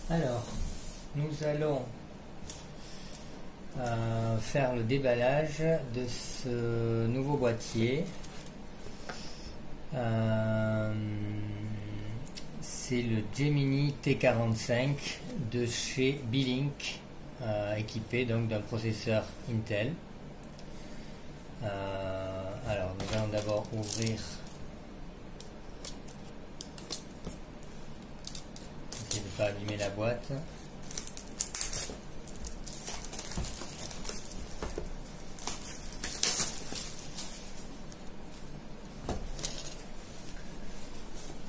Alors, nous allons faire le déballage de ce nouveau boîtier. C'est le Gemini T45 de chez Beelink, équipé donc d'un processeur Intel. Alors, nous allons d'abord ouvrir. Essayer de ne pas abîmer la boîte.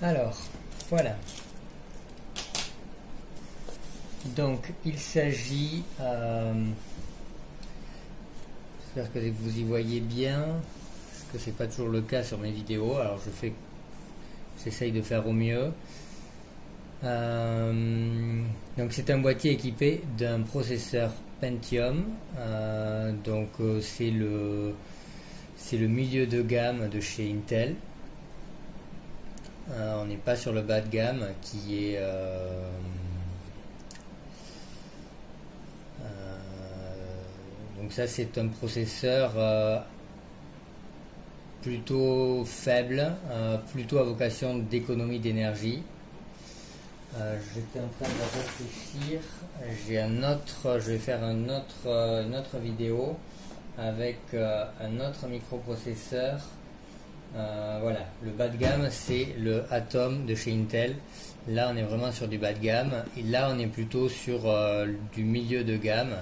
Alors, voilà. Donc, il s'agit... j'espère que vous y voyez bien, parce que c'est pas toujours le cas sur mes vidéos. Alors, j'essaye de faire au mieux. Donc, c'est un boîtier équipé d'un processeur Pentium. C'est le milieu de gamme de chez Intel. On n'est pas sur le bas de gamme qui est donc ça c'est un processeur plutôt faible, plutôt à vocation d'économie d'énergie. J'étais en train de réfléchir, je vais faire une autre vidéo avec un autre microprocesseur. Voilà, le bas de gamme c'est le Atom de chez Intel. Là on est vraiment sur du bas de gamme et là on est plutôt sur du milieu de gamme,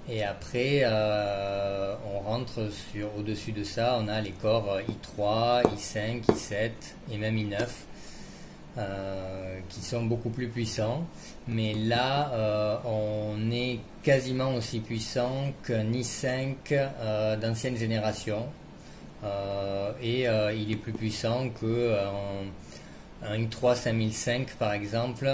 et après on rentre sur au-dessus de ça, on a les corps i3, i5, i7 et même i9 qui sont beaucoup plus puissants, mais là on est quasiment aussi puissant qu'un i5 d'ancienne génération. Il est plus puissant que un i3 5005 par exemple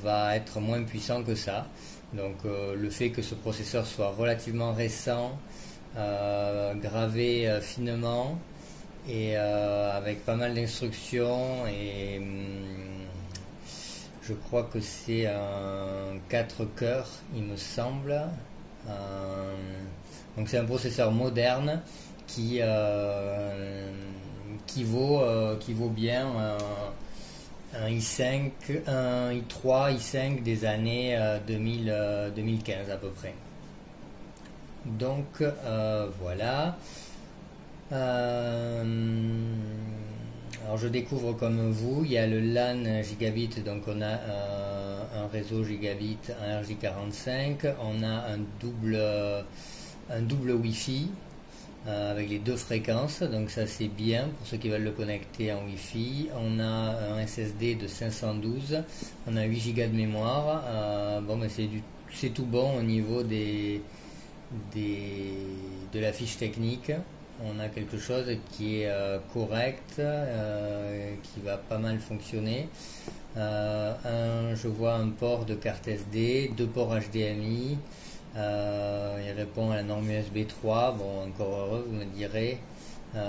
va être moins puissant que ça. Donc le fait que ce processeur soit relativement récent, gravé finement et avec pas mal d'instructions, et je crois que c'est un 4 cœurs il me semble. Donc c'est un processeur moderne qui vaut bien un i5, un i3, i5 des années 2015 à peu près. Donc voilà. Alors je découvre comme vous, il y a le LAN gigabit, donc on a un réseau gigabit, un RJ45, on a un double Wi-Fi. Avec les deux fréquences, donc ça c'est bien pour ceux qui veulent le connecter en Wi-Fi. On a un SSD de 512, on a 8 Go de mémoire. Bon, mais c'est tout bon au niveau de la fiche technique. On a quelque chose qui est correct, qui va pas mal fonctionner. Je vois un port de carte SD, deux ports HDMI. Il répond à la norme USB 3. Bon, encore heureux, vous me direz. Il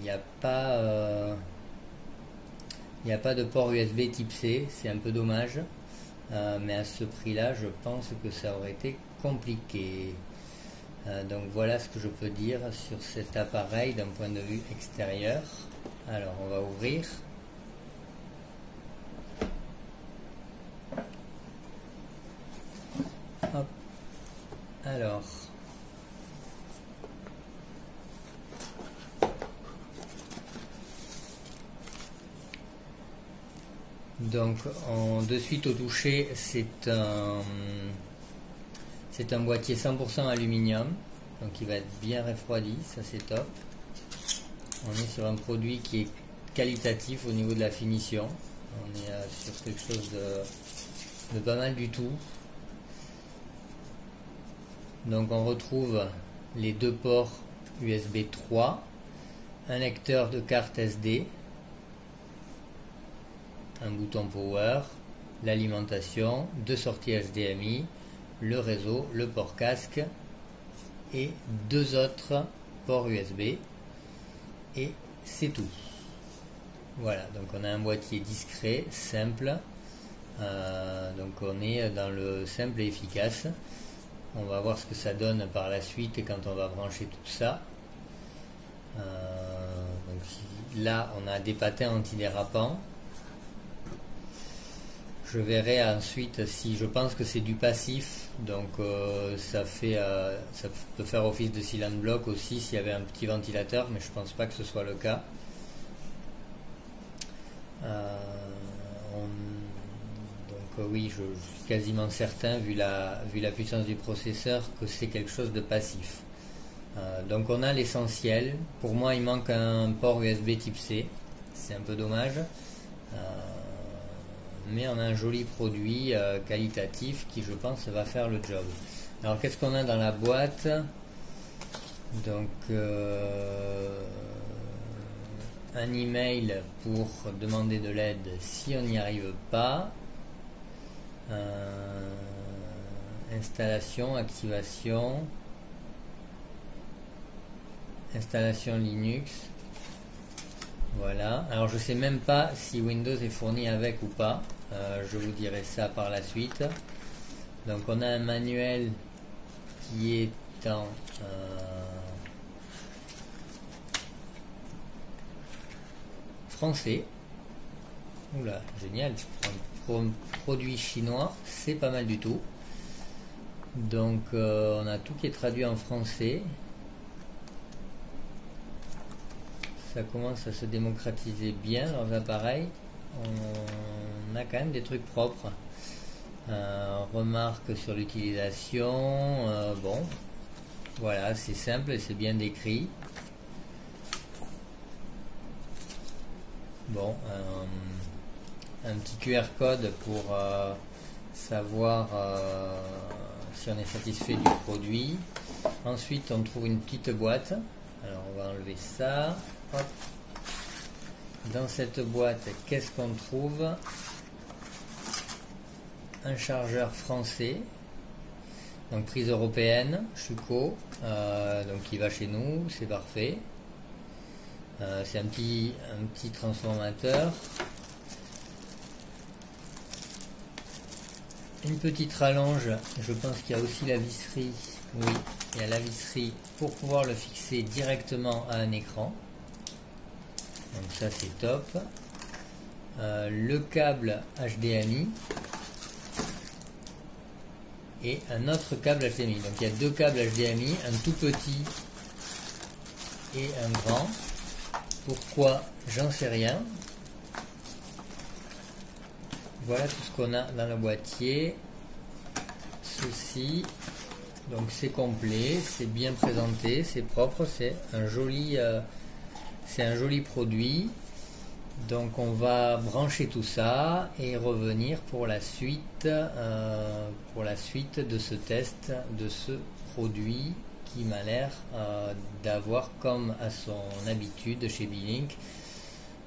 n'y a pas de port USB type C, c'est un peu dommage, mais à ce prix là je pense que ça aurait été compliqué. Donc voilà ce que je peux dire sur cet appareil d'un point de vue extérieur. Alors on va ouvrir. Hop. Alors, donc de suite au toucher, c'est un boîtier 100% aluminium, donc il va être bien refroidi, ça c'est top. On est sur un produit qui est qualitatif au niveau de la finition. On est sur quelque chose de pas mal du tout. Donc on retrouve les deux ports USB 3, un lecteur de carte SD, un bouton power, l'alimentation, deux sorties HDMI, le réseau, le port casque et deux autres ports USB, et c'est tout. Voilà, donc on a un boîtier discret, simple, Donc on est dans le simple et efficace. On va voir ce que ça donne par la suite quand on va brancher tout ça. Donc là on a des patins antidérapants. Je verrai ensuite si je pense que c'est du passif, donc ça peut faire office de silent block aussi s'il y avait un petit ventilateur, mais je pense pas que ce soit le cas. Donc oui, je suis quasiment certain, vu la puissance du processeur, que c'est quelque chose de passif. Donc on a l'essentiel. Pour moi il manque un port USB type C, c'est un peu dommage. Mais on a un joli produit qualitatif qui, je pense, va faire le job. Alors qu'est-ce qu'on a dans la boîte? Donc un email pour demander de l'aide si on n'y arrive pas, installation, activation, installation Linux. Voilà, alors je sais même pas si Windows est fourni avec ou pas, je vous dirai ça par la suite. Donc on a un manuel qui est en français. Oula, génial, pour un produit chinois, c'est pas mal du tout. Donc on a tout qui est traduit en français. Ça commence à se démocratiser bien leurs appareils. On a quand même des trucs propres. Remarque sur l'utilisation. Bon, voilà, c'est simple et c'est bien décrit. Bon, un petit QR code pour savoir si on est satisfait du produit. Ensuite, on trouve une petite boîte. Alors, on va enlever ça. Hop. Dans cette boîte, qu'est-ce qu'on trouve? Un chargeur français, donc prise européenne, Schuko, donc qui va chez nous, c'est parfait. C'est un petit transformateur. Une petite rallonge, je pense qu'il y a aussi la visserie. Oui, il y a la visserie pour pouvoir le fixer directement à un écran. Donc ça c'est top. Le câble HDMI et un autre câble HDMI. Donc il y a deux câbles HDMI, un tout petit et un grand. Pourquoi? J'en sais rien. Voilà tout ce qu'on a dans le boîtier. Ceci, donc c'est complet, c'est bien présenté, c'est propre, c'est un joli produit. Donc on va brancher tout ça et revenir pour la suite de ce test de ce produit qui m'a l'air d'avoir, comme à son habitude chez Beelink,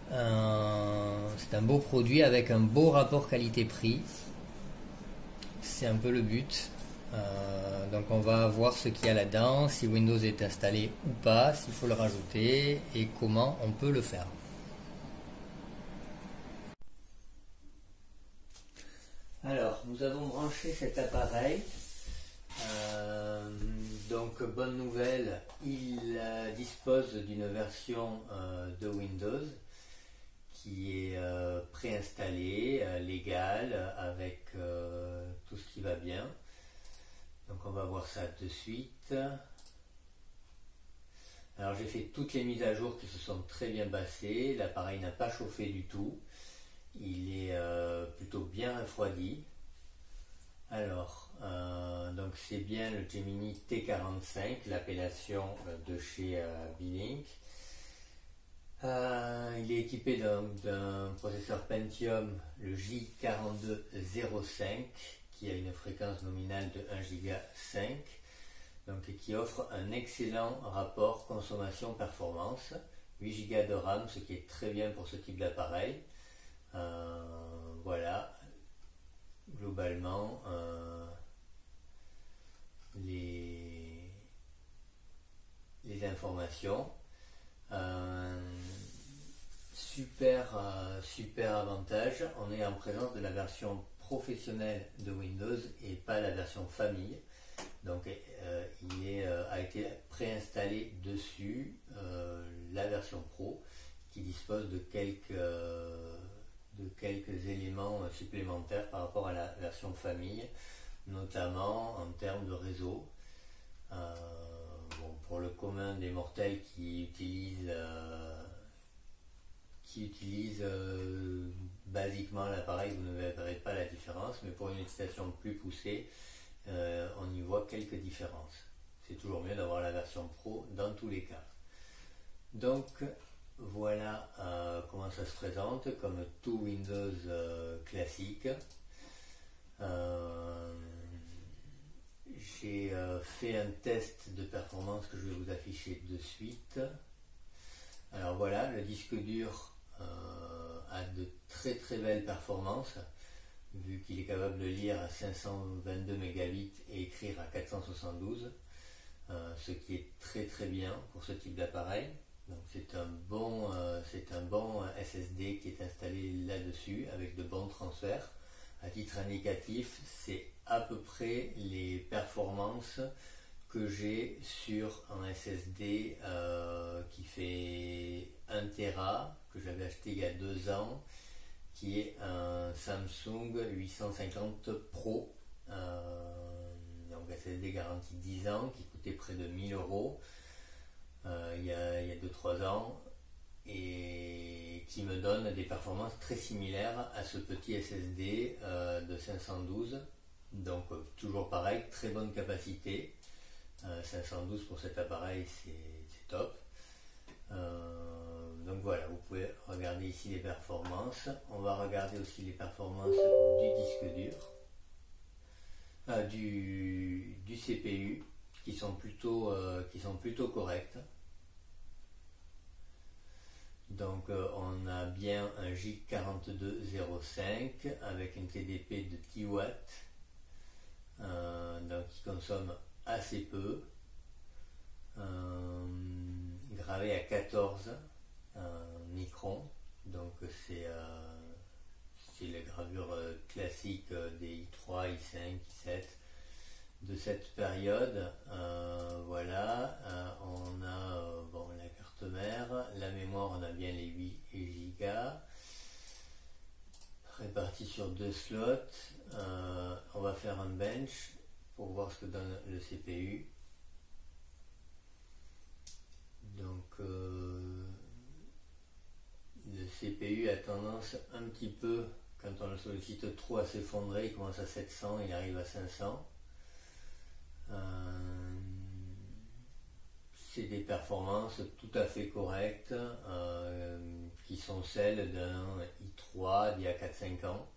c'est un beau produit avec un beau rapport qualité-prix. C'est un peu le but. Donc on va voir ce qu'il y a là-dedans, si Windows est installé ou pas, s'il faut le rajouter et comment on peut le faire. Alors, nous avons branché cet appareil. Donc, bonne nouvelle, il dispose d'une version de Windows qui est préinstallée, légale, avec tout ce qui va bien. Donc, on va voir ça de suite. Alors, j'ai fait toutes les mises à jour qui se sont très bien passées. L'appareil n'a pas chauffé du tout. Il est plutôt bien refroidi. Alors, donc c'est bien le Gemini T45, l'appellation de chez Beelink. Il est équipé d'un processeur Pentium, le J4205, qui a une fréquence nominale de 1 Go 5, donc qui offre un excellent rapport consommation-performance. 8 Go de RAM, ce qui est très bien pour ce type d'appareil. Voilà, globalement les informations. Super avantage, on est en présence de la version professionnelle de Windows et pas la version famille. Donc a été préinstallé dessus la version pro qui dispose de quelques éléments supplémentaires par rapport à la version famille, notamment en termes de réseau. Pour le commun des mortels qui utilisent basiquement l'appareil, vous ne verrez pas la différence, mais pour une utilisation plus poussée, on y voit quelques différences. C'est toujours mieux d'avoir la version pro dans tous les cas. Donc voilà comment ça se présente, comme tout Windows classique. J'ai fait un test de performance que je vais vous afficher de suite. Alors voilà, le disque dur a de très très belles performances, vu qu'il est capable de lire à 522 mégabits et écrire à 472, ce qui est très très bien pour ce type d'appareil. Donc c'est un bon SSD qui est installé là-dessus avec de bons transferts. À titre indicatif, c'est à peu près les performances que j'ai sur un SSD qui fait 1 Tera, que j'avais acheté il y a 2 ans, qui est un Samsung 850 Pro, donc SSD garantie 10 ans, qui coûtait près de 1000 euros il y a 2-3 ans, et qui me donne des performances très similaires à ce petit SSD de 512. Donc toujours pareil, très bonne capacité. 512 pour cet appareil, c'est top. Donc voilà, vous pouvez regarder ici les performances. On va regarder aussi les performances du disque dur, du CPU, qui sont plutôt correctes. Donc on a bien un GIG 4205 avec une TDP de 10 watts, donc qui consomme assez peu, gravé à 14 microns, donc c'est les gravures classiques des i3, i5, i7 de cette période. Voilà, on a la carte mère, la mémoire, on a bien les 8 gigas répartis sur 2 slots. On va faire un bench pour voir ce que donne le CPU. Donc le CPU a tendance un petit peu, quand on le sollicite trop, à s'effondrer. Il commence à 700, il arrive à 500. C'est des performances tout à fait correctes, qui sont celles d'un i3 d'il y a 4-5 ans.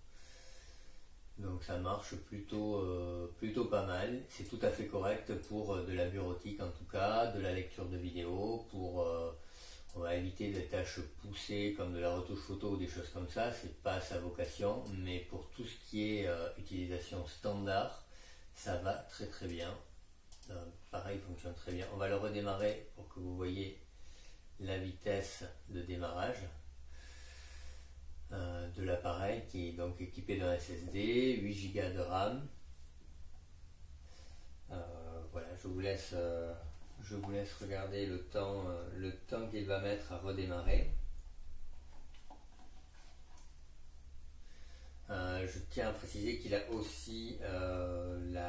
Donc ça marche plutôt pas mal. C'est tout à fait correct pour de la bureautique, en tout cas, de la lecture de vidéos, on va éviter des tâches poussées comme de la retouche photo ou des choses comme ça, c'est pas sa vocation, mais pour tout ce qui est utilisation standard, ça va très très bien. Pareil, il fonctionne très bien. On va le redémarrer pour que vous voyez la vitesse de démarrage de l'appareil, qui est donc équipé d'un SSD, 8 Go de RAM. Voilà, je vous laisse regarder le temps qu'il va mettre à redémarrer. Je tiens à préciser qu'il a aussi une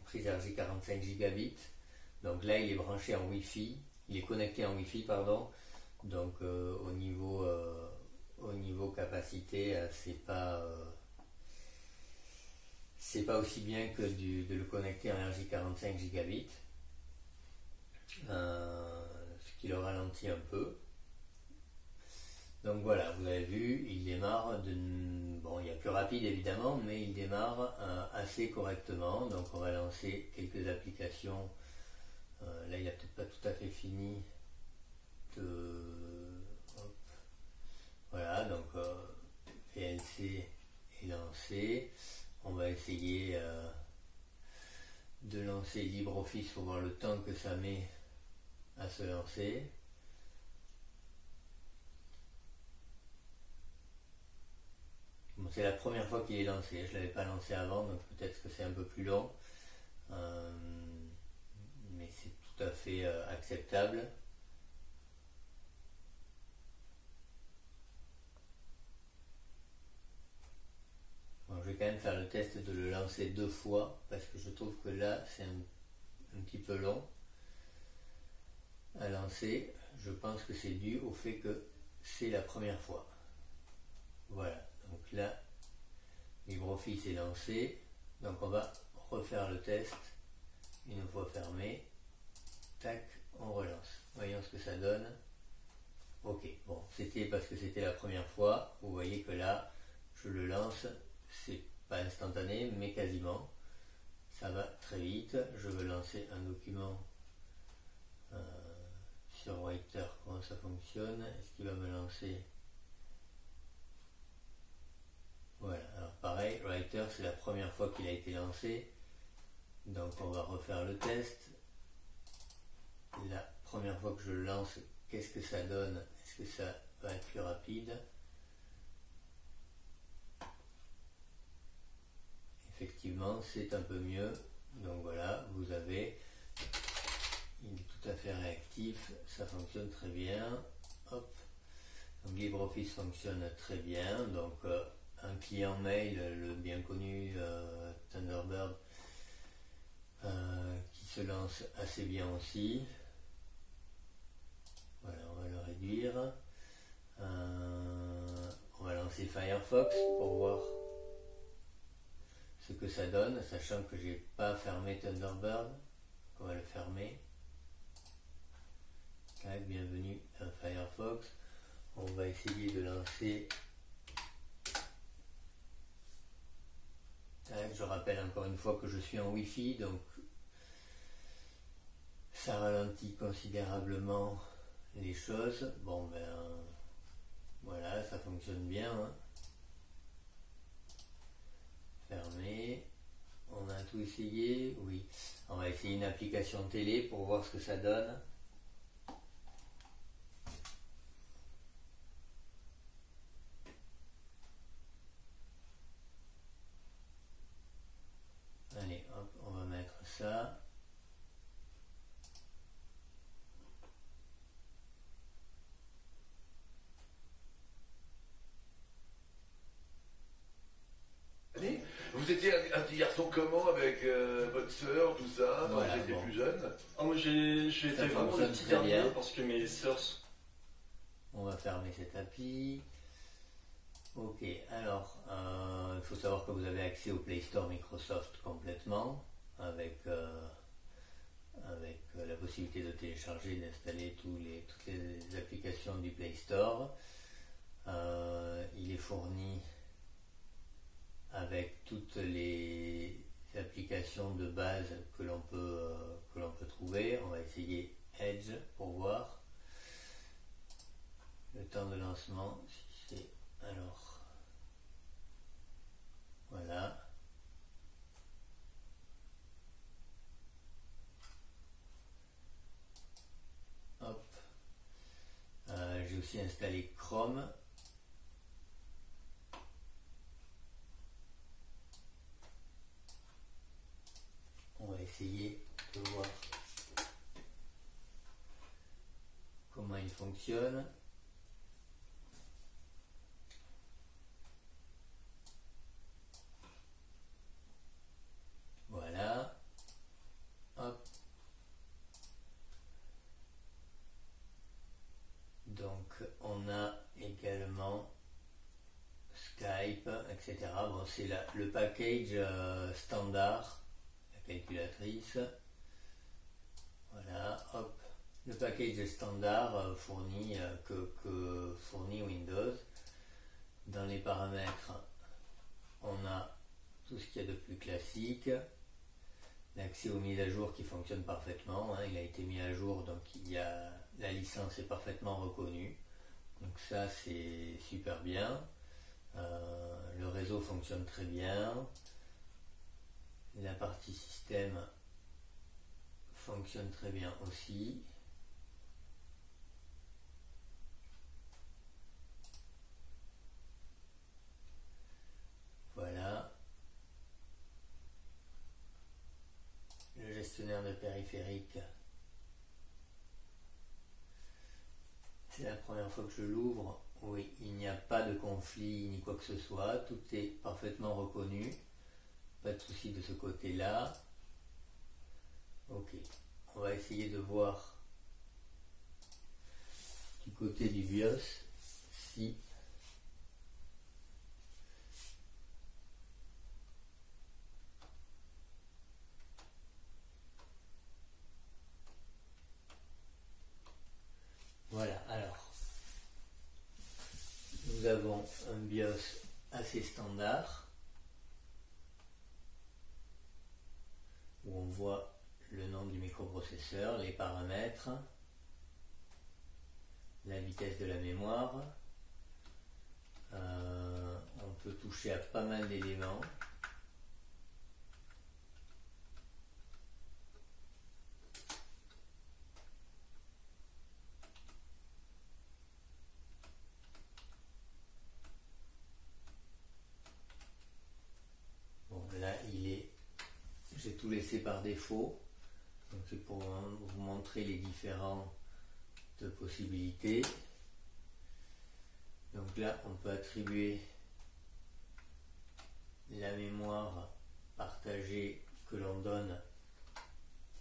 prise RJ45 gigabits. Donc là, il est branché en Wi-Fi, il est connecté en Wi-Fi, pardon. Donc au niveau capacité, c'est pas aussi bien que de le connecter en RJ45 gigabits, ce qui le ralentit un peu. Donc voilà, vous avez vu, il démarre il y a plus rapide évidemment, mais il démarre assez correctement. Donc on va lancer quelques applications. Là, il n'a peut-être pas tout à fait fini voilà, donc VLC est lancé. On va essayer de lancer LibreOffice pour voir le temps que ça met à se lancer. Bon, c'est la première première fois qu'il est lancé. Je ne l'avais pas lancé avant, donc peut-être que c'est un peu plus long. Mais c'est tout à fait acceptable. Bon, je vais quand même faire le test de le lancer 2 fois, parce que je trouve que là, c'est un petit peu long à lancer. Je pense que c'est dû au fait que c'est la première fois. Voilà, donc là, LibreOffice est lancé. Donc on va refaire le test une fois fermé. Tac, on relance. Voyons ce que ça donne. Ok, bon, c'était parce que c'était la première fois. Vous voyez que là, je le lance. C'est pas instantané, mais quasiment. Ça va très vite. Je veux lancer un document sur Writer. Comment ça fonctionne? Est-ce qu'il va me lancer? Voilà, alors pareil, Writer, c'est la première fois qu'il a été lancé. Donc on va refaire le test. La première fois que je le lance, qu'est-ce que ça donne? Est-ce que ça va être plus rapide? Effectivement, c'est un peu mieux. Donc voilà, vous avez, il est tout à fait réactif, ça fonctionne très bien. Hop. Donc LibreOffice fonctionne très bien. Donc un client mail, le bien connu Thunderbird, qui se lance assez bien aussi. Voilà, on va le réduire. On va lancer Firefox pour voir ce que ça donne, sachant que j'ai pas fermé Thunderbird. On va le fermer. Tac, bienvenue à Firefox. On va essayer de lancer. Tac, je rappelle encore une fois que je suis en Wi-Fi, donc ça ralentit considérablement les choses. Bon ben voilà, ça fonctionne bien. Hein. Fermé. On a tout essayé, oui. On va essayer une application télé pour voir ce que ça donne. Allez, hop, on va mettre ça. Vous étiez un petit garçon comment avec votre soeur, tout ça, Voilà, quand j'étais bon. plus jeune? Ah, moi j'ai été vraiment fonctionne le petit très dernier bien. parce que mes sœurs. On va fermer cet appli. Ok, alors il faut savoir que vous avez accès au Play Store Microsoft complètement avec la possibilité de télécharger et d'installer toutes les applications du Play Store. Il est fourni avec toutes les applications de base que l'on peut trouver. On va essayer Edge pour voir le temps de lancement. Si c'est alors voilà. Hop. J'ai aussi installé Chrome. On va essayer de voir comment il fonctionne. Voilà. Hop. Donc on a également Skype, etc. Bon, c'est le package standard, la calculatrice. Voilà, hop. Le package standard que fournit Windows. Dans les paramètres, on a tout ce qu'il y a de plus classique. L'accès aux mises à jour qui fonctionne parfaitement. Hein, il a été mis à jour, donc la licence est parfaitement reconnue. Donc ça, c'est super bien. Le réseau fonctionne très bien. La partie système fonctionne très bien aussi. périphérique. C'est la première fois que je l'ouvre. Oui, il n'y a pas de conflit ni quoi que ce soit. Tout est parfaitement reconnu. Pas de souci de ce côté-là. Ok. On va essayer de voir du côté du BIOS si voilà. Alors nous avons un BIOS assez standard où on voit le nom du microprocesseur, les paramètres, la vitesse de la mémoire. On peut toucher à pas mal d'éléments. Bon, là j'ai tout laissé par défaut. Donc c'est pour vous montrer les différentes possibilités. Donc là, on peut attribuer la mémoire partagée que l'on donne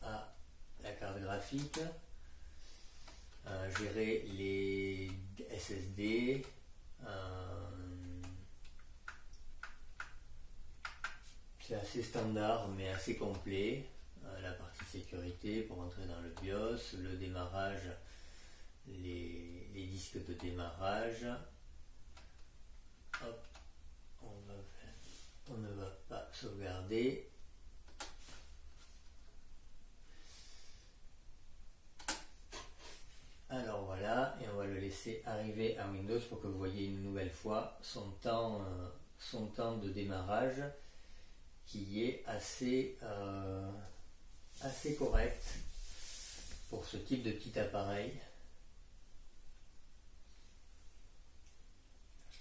à la carte graphique, gérer les SSD, c'est assez standard mais assez complet. La partie sécurité pour entrer dans le BIOS, le démarrage, les disques de démarrage. Hop, on ne va pas sauvegarder. Alors voilà, et on va le laisser arriver à Windows pour que vous voyez une nouvelle fois son temps de démarrage qui est assez correct pour ce type de petit appareil,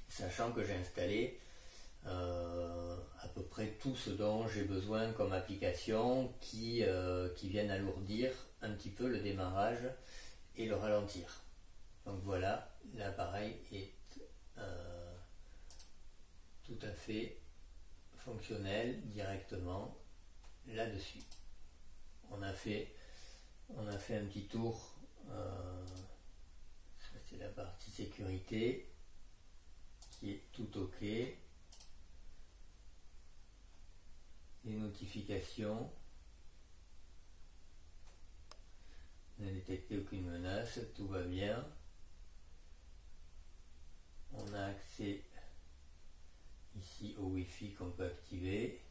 sachant que j'ai installé à peu près tout ce dont j'ai besoin comme application qui viennent alourdir un petit peu le démarrage et le ralentir. Donc voilà, l'appareil est tout à fait fonctionnel directement là-dessus. On a fait un petit tour, ça c'est la partie sécurité qui est tout ok. Les notifications, on n'a détecté aucune menace, tout va bien. On a accès ici au Wi-Fi qu'on peut activer.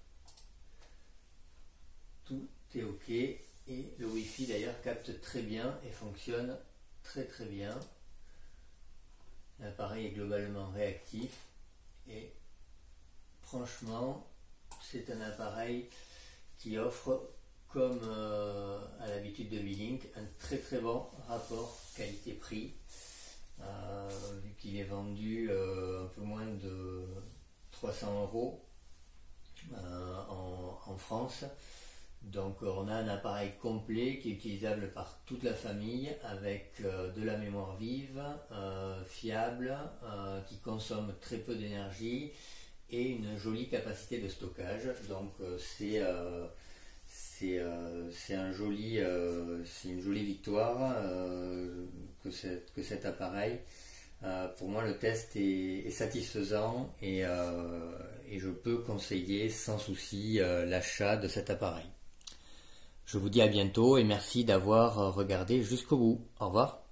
Tout est ok et le Wi-Fi d'ailleurs capte très bien et fonctionne très bien. L'appareil est globalement réactif et franchement c'est un appareil qui offre, comme à l'habitude de Beelink, un très bon rapport qualité-prix, vu qu'il est vendu un peu moins de 300 € en France. Donc on a un appareil complet qui est utilisable par toute la famille avec de la mémoire vive, fiable, qui consomme très peu d'énergie et une jolie capacité de stockage. Donc c'est une jolie victoire que cet appareil. Pour moi le test est satisfaisant et je peux conseiller sans souci l'achat de cet appareil. Je vous dis à bientôt et merci d'avoir regardé jusqu'au bout. Au revoir.